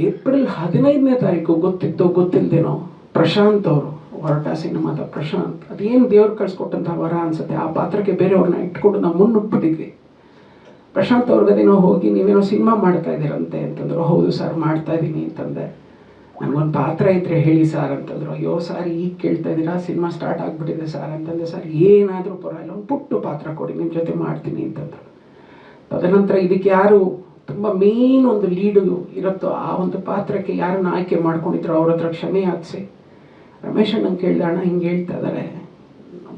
April 15ನೇ ತಾರೀಕು ಗೊತ್ತಿದ್ದೋ ಗೊತ್ತಿಲ್ಲದೇನೋ ಪ್ರಶಾಂತ್ ಅವರು ಹೊರಟ ಸಿನಿಮಾದ ಪ್ರಶಾಂತ್, ಅದೇನು ದೇವ್ರು ಕಳ್ಸಿಕೊಟ್ಟಂಥ ವರ ಅನ್ಸುತ್ತೆ. ಆ ಪಾತ್ರಕ್ಕೆ ಬೇರೆಯವ್ರನ್ನ ಇಟ್ಕೊಂಡು ನಾವು ಮುನ್ನುಗ್ಬಿಟ್ಟಿದ್ವಿ. ಪ್ರಶಾಂತ್ ಅವ್ರಿಗದೇನೋ ಹೋಗಿ ನೀವೇನೋ ಸಿನಿಮಾ ಮಾಡ್ತಾ ಇದ್ದೀರಂತೆ ಅಂತಂದ್ರು. ಹೌದು ಸರ್ ಮಾಡ್ತಾ ಇದ್ದೀನಿ ಅಂತಂದೆ. ನನಗೊಂದು ಪಾತ್ರ ಇದ್ದರೆ ಹೇಳಿ ಸರ್ ಅಂತಂದರು. ಅಯ್ಯೋ ಸರ್ ಈಗ ಕೇಳ್ತಾ ಇದ್ದೀರಾ, ಸಿನಿಮಾ ಸ್ಟಾರ್ಟ್ ಆಗಿಬಿಟ್ಟಿದೆ ಸರ್ ಅಂತಂದೆ. ಸರ್ ಏನಾದರೂ ಪರವಾಗಿಲ್ಲ, ಒಂದು ಪುಟ್ಟು ಪಾತ್ರ ಕೊಡಿ, ನಿಮ್ಮ ಜೊತೆ ಮಾಡ್ತೀನಿ ಅಂತಂದರು. ತದನಂತರ ಇದಕ್ಕೆ ಯಾರು ತುಂಬ ಮೇನ್ ಒಂದು ಲೀಡು ಇರುತ್ತೋ ಆ ಒಂದು ಪಾತ್ರಕ್ಕೆ ಯಾರನ್ನು ಆಯ್ಕೆ ಮಾಡ್ಕೊಂಡಿದ್ರು ಅವ್ರ ಹತ್ರ ಕ್ಷಮೆ ಯಾಚಿಸಿ ರಮೇಶ್ ಅಣ್ಣಂಗೆ ಕೇಳಿದೆ, ಅಣ್ಣ ಹಿಂಗೆ ಹೇಳ್ತಾ ಇದ್ದಾರೆ.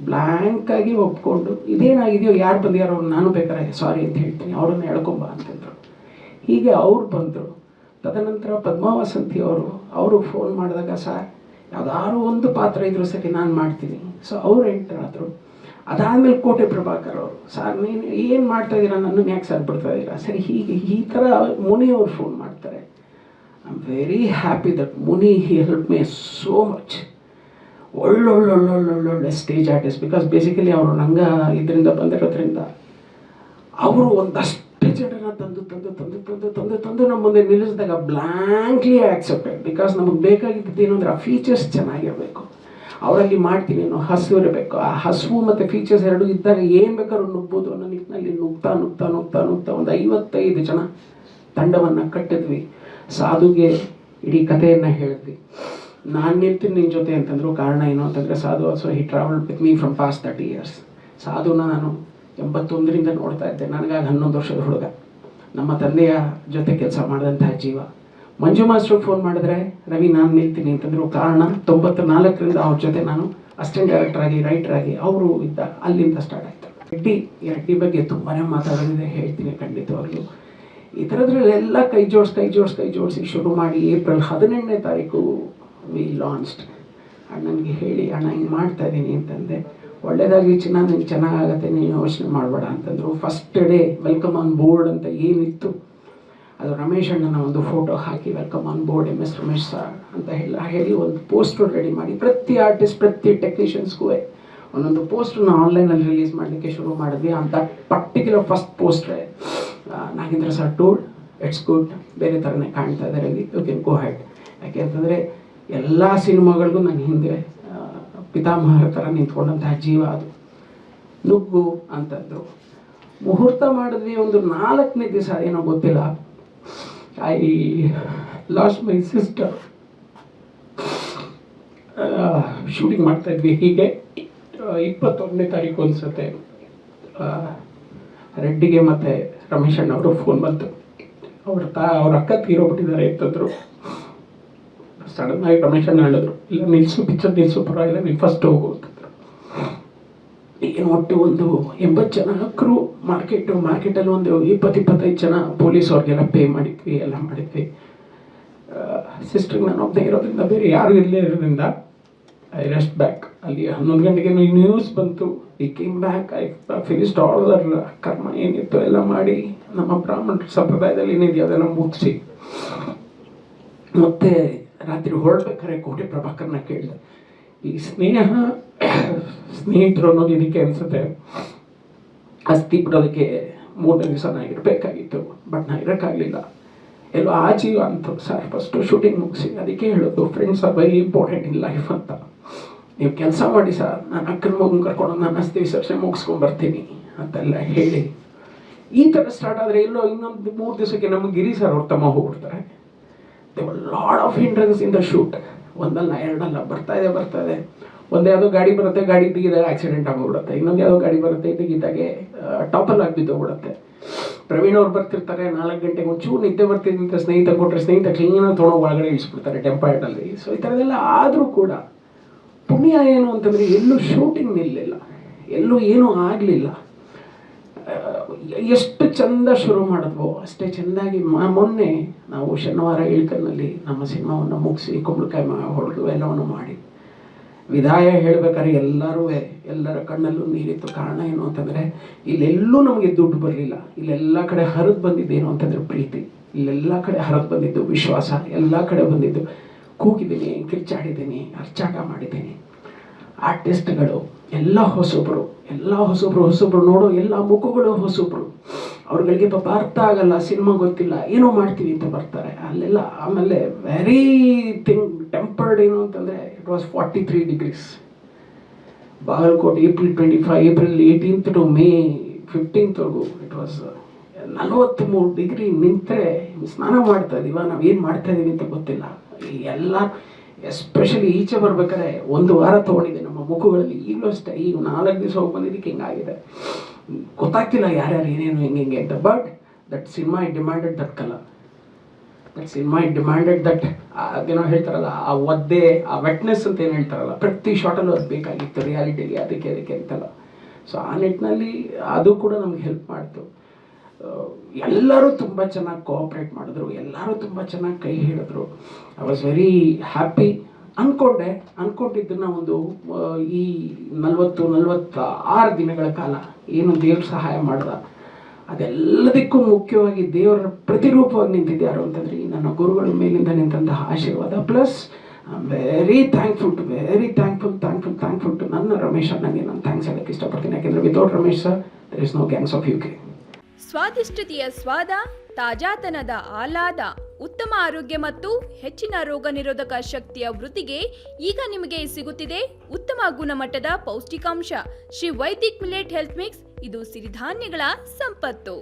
ಬ್ಲ್ಯಾಂಕಾಗಿ ಒಪ್ಕೊಂಡು ಇದೇನಾಗಿದೆಯೋ ಯಾರು ಬಂದಿಯಾರೋ ನಾನು ಬೇಕಾರೆ ಸಾರಿ ಅಂತ ಹೇಳ್ತೀನಿ, ಅವ್ರನ್ನ ಹೇಳ್ಕೊಂಬ ಅಂತಂದರು. ಹೀಗೆ ಅವ್ರು ಬಂದರು. ತದನಂತರ ಪದ್ಮಾವಸಂತಿ ಅವರು ಫೋನ್ ಮಾಡಿದಾಗ ಸರ್ ಯಾವುದಾದ್ರು ಒಂದು ಪಾತ್ರ ಇದ್ರೂ ಸರಿ ನಾನು ಮಾಡ್ತೀನಿ. ಸೊ ಅವ್ರು ಎಂಟರ್ ಆದರು. ಅದಾದಮೇಲೆ ಕೋಟೆ ಪ್ರಭಾಕರ್ ಅವರು, ಸರ್ ನೀನು ಏನು ಮಾಡ್ತಾಯಿದ್ದೀರಾ, ನನ್ನನ್ನು ಯಾಕೆ ಸರ್ ಬಿಡ್ತಾ ಇದ್ದೀರಾ, ಸರಿ ಹೀಗೆ ಈ ಥರ ಮುನಿಯವರು ಫೋನ್ ಮಾಡ್ತಾರೆ. I am very happy that Muni he help May so much. ಒಳ್ಳೊಳ್ಳೆ ಸ್ಟೇಜ್ ಆರ್ಟಿಸ್ಟ್. ಬಿಕಾಸ್ ಬೇಸಿಕಲಿ ಅವರು ನಂಗ ಇದರಿಂದ ಬಂದಿರೋದ್ರಿಂದ ಅವರು ಒಂದಷ್ಟು ಜನರನ್ನ ತಂದು ನಮ್ಮ ಮುಂದೆ ನಿಲ್ಲಿಸಿದಾಗ ಬ್ಲ್ಯಾಂಕ್ಲಿ ಆಕ್ಸೆಪ್ಟೆಡ್. ಬಿಕಾಸ್ ನಮಗೆ ಬೇಕಾಗಿದ್ದು ಏನು ಅಂದರೆ ಆ ಫೀಚರ್ಸ್ ಚೆನ್ನಾಗಿರಬೇಕು, ಅವರಲ್ಲಿ ಮಾಡ್ತೀನಿ ಅನ್ನೋ ಹಸಿವು ಇರಬೇಕು. ಆ ಹಸಿವು ಮತ್ತು ಫೀಚರ್ಸ್ ಎರಡೂ ಇದ್ದಾಗ ಏನು ಬೇಕಾದ್ರೂ ನುಗ್ಬೋದು ಅನ್ನೋ ನಿಟ್ಟಿನಲ್ಲಿ ನುಗ್ತಾ ಒಂದು 55 ಜನ ತಂಡವನ್ನು ಕಟ್ಟಿದ್ವಿ. ಸಾಧುಗೆ ಇಡೀ ಕಥೆಯನ್ನು ಹೇಳಿದ್ವಿ. ನಾನು ನಿಲ್ತೀನಿ ನಿನ್ನ ಜೊತೆ ಅಂತಂದರು. ಕಾರಣ ಏನು ಅಂತಂದರೆ ಸಾಧು also he travelled with me from past 30 years. ಸಾಧುನ ನಾನು 81ರಿಂದ ನೋಡ್ತಾ ಇದ್ದೆ. ನನಗಾಗಿ 11 ವರ್ಷದ ಹುಡುಗ, ನಮ್ಮ ತಂದೆಯ ಜೊತೆ ಕೆಲಸ ಮಾಡಿದಂತಹ ಜೀವ. ಮಂಜು ಮಾಸ್ಟ್ರಿಗೆ ಫೋನ್ ಮಾಡಿದ್ರೆ ರವಿ ನಾನು ನಿಲ್ತೀನಿ ಅಂತಂದರು. ಕಾರಣ 94ರಿಂದ ಅವ್ರ ಜೊತೆ ನಾನು ಅಸಿಸ್ಟೆಂಟ್ ಡೈರೆಕ್ಟರ್ ಆಗಿ ರೈಟರ್ ಆಗಿ ಅವರು ಇದ್ದ, ಅಲ್ಲಿಂದ ಸ್ಟಾರ್ಟ್ ಆಯಿತು. ರೆಡ್ಡಿ ಬಗ್ಗೆ ತುಂಬಾ ಮಾತಾಡೋದಿದೆ, ಹೇಳ್ತೀನಿ ಖಂಡಿತವಾಗ್ಲೂ. ಈ ಥರದ್ರಲ್ಲೆಲ್ಲ ಕೈ ಜೋಡಿಸಿ ಶುರು ಮಾಡಿ ಏಪ್ರಿಲ್ 18ನೇ ತಾರೀಕು ವಿ ಲಾಂಚ್ಡ್. ಅಣ್ಣನಿಗೆ ಹೇಳಿ ಅಣ್ಣ ಹಿಂಗೆ ಮಾಡ್ತಾಯಿದ್ದೀನಿ ಅಂತಂದೆ. ಒಳ್ಳೆಯದಾಗಲಿ ಚಿನ್ನ, ನಿಂಗೆ ಚೆನ್ನಾಗಾಗತ್ತೆ, ನೀನು ಯೋಚನೆ ಮಾಡಬೇಡ ಅಂತಂದರು. First day welcome on board ಅಂತ ಏನಿತ್ತು ಅದು ರಮೇಶ್ ಅಣ್ಣನ ಒಂದು photo hockey welcome on board MS Ramesh sir ಅಂತ ಹೇಳಿ ಒಂದು ಪೋಸ್ಟರ್ ರೆಡಿ ಮಾಡಿ ಪ್ರತಿ ಆರ್ಟಿಸ್ಟ್ ಪ್ರತಿ ಟೆಕ್ನಿಷಿಯನ್ಸ್ಗೂ ಒಂದೊಂದು ಪೋಸ್ಟ್ರನ್ನ ಆನ್ಲೈನಲ್ಲಿ ರಿಲೀಸ್ ಮಾಡಲಿಕ್ಕೆ ಶುರು ಮಾಡಿದ್ವಿ. ಅಂತ ಪರ್ಟಿಕ್ಯುಲರ್ ಫಸ್ಟ್ ಪೋಸ್ಟ್ರೆ Nagendra sir told it's good, ಬೇರೆ ಥರನೇ ಕಾಣ್ತಾ ಇದ್ದಾರೆ, ಯು ಕ್ಯಾನ್ ಗೋ ಹೆಡ್. ಯಾಕೆ ಅಂತಂದರೆ ಎಲ್ಲ ಸಿನಿಮಾಗಳಿಗೂ ನನ್ನ ಹಿಂದೆ ಪಿತಾಮಹರ ಥರ ನಿಂತ್ಕೊಂಡಂತಹ ಜೀವ ಅದು. ನುಗ್ಗು ಅಂತಂದರು. ಮುಹೂರ್ತ ಮಾಡಿದ್ವಿ. ಒಂದು 4ನೇ ದಿವಸ ಏನೋ ಗೊತ್ತಿಲ್ಲ, I lost my sister. Shooting ಮಾಡ್ತಾಯಿದ್ವಿ. ಹೀಗೆ 21ನೇ ತಾರೀಕು ಅನಿಸುತ್ತೆ ರೆಡ್ಡಿಗೆ ಮತ್ತು ರಮೇಶ್ ಅಣ್ಣ ಅವರು ಫೋನ್ ಬಂತು. ಅವ್ರ ಅಕ್ಕ ತೀರೋಗ್ಬಿಟ್ಟಿದ್ದಾರೆ ಅಂತಂದರು. ಸಡನ್ನಾಗಿ ರಮೇಶ್ ಅಣ್ಣ ಹೇಳಿದ್ರು, ಇಲ್ಲ ನಿಲ್ಲಿಸು, ಪಿಕ್ಚರ್ ನಿಲ್ಲಿಸು, ಪರವಾಗಿಲ್ಲ, ನೀನು ಫಸ್ಟ್ ಹೋಗು ಅಂತಂದರು. ಏನು ಒಟ್ಟು ಒಂದು 80 ಜನ ಕ್ರೂ, ಮಾರ್ಕೆಟಲ್ಲಿ ಒಂದು 20-25 ಜನ ಪೊಲೀಸ್ ಅವ್ರಿಗೆಲ್ಲ ಪೇ ಮಾಡಿದ್ವಿ, ಎಲ್ಲ ಮಾಡಿದ್ವಿ. ಸಿಸ್ಟ್ರಿಗೆ ನಾನು ಒಬ್ಬನೇ ಇರೋದ್ರಿಂದ ಬೇರೆ ಯಾರು ಇಲ್ಲೇ ಇರೋದ್ರಿಂದ ಐ ರೆಸ್ಟ್ ಬ್ಯಾಕ್. ಅಲ್ಲಿ 11 ಗಂಟೆಗೆ ನ್ಯೂಸ್ ಬಂತು. ಈ came back, I finished all their ಕರ್ಮ ಏನಿತ್ತು ಎಲ್ಲ ಮಾಡಿ ನಮ್ಮ ಬ್ರಾಹ್ಮಣ ಸಂಪ್ರದಾಯದಲ್ಲಿ ಏನಿದೆಯೋ ಅದನ್ನು ಮುಗಿಸಿ ಮತ್ತೆ ರಾತ್ರಿ ಹೊರಡ್ಬೇಕಾದ್ರೆ ಕೋಟೆ ಪ್ರಭಾಕರ್ನ ಕೇಳಿದೆ, ಈ ಸ್ನೇಹಿತರು ಅನ್ನೋದು ಇದಕ್ಕೆ ಅನಿಸುತ್ತೆ. ಅಸ್ಥಿ ಬಿಡೋದಕ್ಕೆ 3ನೇ ದಿವಸ ನಾನು ಇರಬೇಕಾಗಿತ್ತು, ಬಟ್ ನಾನು ಇರೋಕ್ಕಾಗಲಿಲ್ಲ. ಎಲ್ಲೋ ಆಜೀವ ಅಂತ ಸರ್ ಫಸ್ಟು ಶೂಟಿಂಗ್ ಮುಗಿಸಿ, ಅದಕ್ಕೆ ಹೇಳೋದು friends are very important in life ಅಂತ. ನೀವು ಕೆಲಸ ಮಾಡಿ ಸರ್, ನಾನು ಅಕ್ಕನ ಮಗನ ಕರ್ಕೊಂಡು ನಾನು ಅಸ್ಥಿ ವಿಸರ್ಜನೆ ಮುಗಿಸ್ಕೊಂಡ್ಬರ್ತೀನಿ ಅಂತೆಲ್ಲ ಹೇಳಿ ಈ ಥರ ಸ್ಟಾರ್ಟ್ ಆದರೆ ಎಲ್ಲೋ ಇನ್ನೊಂದು 3 ದಿವಸಕ್ಕೆ ನಮಗೆ ಗಿರಿ ಸರ್ ಅವ್ರು ತಮ್ಮ ಹೋಗ್ಬಿಡ್ತಾರೆ. Lot of hindrance in the shoot. ಒಂದಲ್ಲ ಎರಡಲ್ಲ, ಬರ್ತಾ ಇದೆ. ಒಂದು ಯಾವುದೋ ಗಾಡಿ ಬರುತ್ತೆ, ಗಾಡಿ ಇದ್ದಿದ್ದಾಗ ಆಕ್ಸಿಡೆಂಟ್ ಆಗೋಗ್ಬಿಡುತ್ತೆ. ಇನ್ನೊಂದು ಯಾವುದೋ ಗಾಡಿ ಬರುತ್ತೆ, ಇದ್ದಾಗೆ ಟಾಪಲ್ಲಿ ಆಗಿಬಿದ್ದೋಗ್ಬಿಡುತ್ತೆ. ಪ್ರವೀಣ್ ಅವ್ರು ಬರ್ತಿರ್ತಾರೆ, 4 ಗಂಟೆಗೆ ಒಂಚೂರು ನಿದ್ದೆ ಬರ್ತಿದ್ದಂಥ ಸ್ನೇಹಿತ ಕೊಟ್ಟರೆ ಸ್ನೇಹಿತ ಕ್ಲೀನಾಗಿ ತೊಗೊಂಡು ಒಳಗಡೆ ಇಳಿಸ್ಬಿಡ್ತಾರೆ ಟೆಂಪರ್ಡಲ್ಲಿ. ಸೊ ಈ ಥರದೆಲ್ಲ ಆದರೂ ಕೂಡ ಪುಣ್ಯ ಏನು ಅಂತಂದರೆ ಎಲ್ಲೂ ಶೂಟಿಂಗ್ ನಿಲ್ಲಿಲ್ಲ, ಎಲ್ಲೂ ಏನೂ ಆಗಲಿಲ್ಲ. ಎಷ್ಟು ಚೆಂದ ಶುರು ಮಾಡಿದ್ವೋ ಅಷ್ಟೇ ಚೆಂದಾಗಿ ಮೊನ್ನೆ ನಾವು ಶನಿವಾರ ಇಳ್ಕಲ್ನಲ್ಲಿ ನಮ್ಮ ಸಿನಿಮಾವನ್ನು ಮುಗಿಸಿ ಕುಂಬಳಕಾಯಿ ಹೊಡೆದು ಎಲ್ಲವನ್ನು ಮಾಡಿ ವಿದಾಯ ಹೇಳಬೇಕಾದ್ರೆ ಎಲ್ಲರ ಕಣ್ಣಲ್ಲೂ ನೀರಿತ್ತು. ಕಾರಣ ಏನು ಅಂತಂದರೆ ಇಲ್ಲೆಲ್ಲೂ ನಮಗೆ ದುಡ್ಡು ಬರಲಿಲ್ಲ. ಇಲ್ಲೆಲ್ಲ ಕಡೆ ಹರಿದು ಬಂದಿದ್ದೇನು ಅಂತಂದರೆ ಪ್ರೀತಿ, ಇಲ್ಲೆಲ್ಲ ಕಡೆ ಹರಿದು ಬಂದಿದ್ದು ವಿಶ್ವಾಸ, ಎಲ್ಲ ಕಡೆ ಬಂದಿದ್ದು ಕೂಗಿದ್ದೀನಿ, ಕಿರ್ಚಾಡಿದ್ದೀನಿ, ಅರ್ಚಾಟ ಮಾಡಿದ್ದೀನಿ. ಆರ್ಟಿಸ್ಟ್ಗಳು ಎಲ್ಲ ಹೊಸಬ್ರು ನೋಡೋ ಎಲ್ಲ ಮುಖಗಳು ಹೊಸಬ್ರು. ಅವ್ರುಗಳಿಗೆ ಪಾಪ ಅರ್ಥ ಆಗಲ್ಲ, ಸಿನಿಮಾ ಗೊತ್ತಿಲ್ಲ, ಏನೋ ಮಾಡ್ತೀವಿ ಅಂತ ಬರ್ತಾರೆ ಅಲ್ಲೆಲ್ಲ. ಆಮೇಲೆ ವೆರಿ ಟೆಂಪರ್ಡ್ ಏನು ಅಂತಂದರೆ, it was 43 degrees. Bagalkote April 25, April 18th to May 15th it was 43 degree ನಿಂತರೆ ಸ್ನಾನ ಮಾಡ್ತಾ ಇದೀವ, ನಾವೇನು ಮಾಡ್ತಾ ಇದೀವಿ ಅಂತ ಗೊತ್ತಿಲ್ಲ. ಎಲ್ಲ ಎಸ್ಪೆಷಲಿ ಈಚೆ ಬರ್ಬೇಕಾದ್ರೆ 1 ವಾರ ತೊಗೊಂಡಿದೆ ನಮ್ಮ ಮುಖಗಳಲ್ಲಿ. ಈಗಲೂ ಅಷ್ಟೇ, ಈಗ 4 ದಿವಸ ಹೋಗಿ ಬಂದಿದ್ದಕ್ಕೆ ಹಿಂಗಾಗಿದೆ, ಗೊತ್ತಾಗ್ತಿಲ್ಲ ಯಾರ್ಯಾರು ಏನೇನು ಹೆಂಗೆ ಅಂತ. But that cinema it demanded that colour, that cinema it demanded that, ಅದೇನೋ ಹೇಳ್ತಾರಲ್ಲ ಆ ಒದ್ದೆ, ಆ ವೆಟ್ನೆಸ್ ಅಂತ ಏನು ಹೇಳ್ತಾರಲ್ಲ, ಪ್ರತಿ ಶಾರ್ಟಲ್ಲೂ ಅದು ಬೇಕಾಗಿತ್ತು ರಿಯಾಲಿಟಿಗೆ, ಅದಕ್ಕೆ ಅಂತಲ್ಲ. ಸೊ ಆ ನಿಟ್ಟಿನಲ್ಲಿ ಅದು ಕೂಡ ನಮ್ಗೆ ಹೆಲ್ಪ್ ಮಾಡ್ತು. ಎಲ್ಲರೂ ತುಂಬ ಚೆನ್ನಾಗಿ ಕೋಆಪ್ರೇಟ್ ಮಾಡಿದ್ರು, ಎಲ್ಲರೂ ತುಂಬ ಚೆನ್ನಾಗಿ ಕೈ ಹಿಡಿದ್ರು. I was very happy. ಅನ್ಕೊಂಡಿದ್ದನ್ನು ಒಂದು ಈ 46 ದಿನಗಳ ಕಾಲ ಏನು ದೇವ್ರ ಸಹಾಯ ಮಾಡ್ದ, ಅದೆಲ್ಲದಕ್ಕೂ ಮುಖ್ಯವಾಗಿ ದೇವರ ಪ್ರತಿರೂಪವಾಗಿ ನಿಂತಿದ್ಯಾರು ಅಂತಂದರೆ ನನ್ನ ಗುರುಗಳ ಮೇಲಿಂದ ನಿಂತಹ ಆಶೀರ್ವಾದ. ಪ್ಲಸ್ ವೆರಿ ಥ್ಯಾಂಕ್ಫುಲ್ ಟು ನನ್ನ ರಮೇಶ್ ಅಣ್ಣನಿಗೆ ನಾನು ಥ್ಯಾಂಕ್ಸ್ ಹೇಳಕ್ಕೆ ಇಷ್ಟಪಡ್ತೀನಿ. ಯಾಕೆಂದರೆ without Ramesh sir there is no gangs of UK. ಸ್ವಾದಿಷ್ಟತೆಯ ಸ್ವಾದ, ತಾಜಾತನದ ಆಹ್ಲಾದ, ಉತ್ತಮ ಆರೋಗ್ಯ ಮತ್ತು ಹೆಚ್ಚಿನ ರೋಗ ನಿರೋಧಕ ಶಕ್ತಿಯ ವೃದ್ಧಿಗೆ ಈಗ ನಿಮಗೆ ಸಿಗುತ್ತಿದೆ ಉತ್ತಮ ಗುಣಮಟ್ಟದ ಪೌಷ್ಟಿಕಾಂಶ Shri Vaidik millet health mix. ಇದು ಸಿರಿಧಾನ್ಯಗಳ ಸಂಪತ್ತು.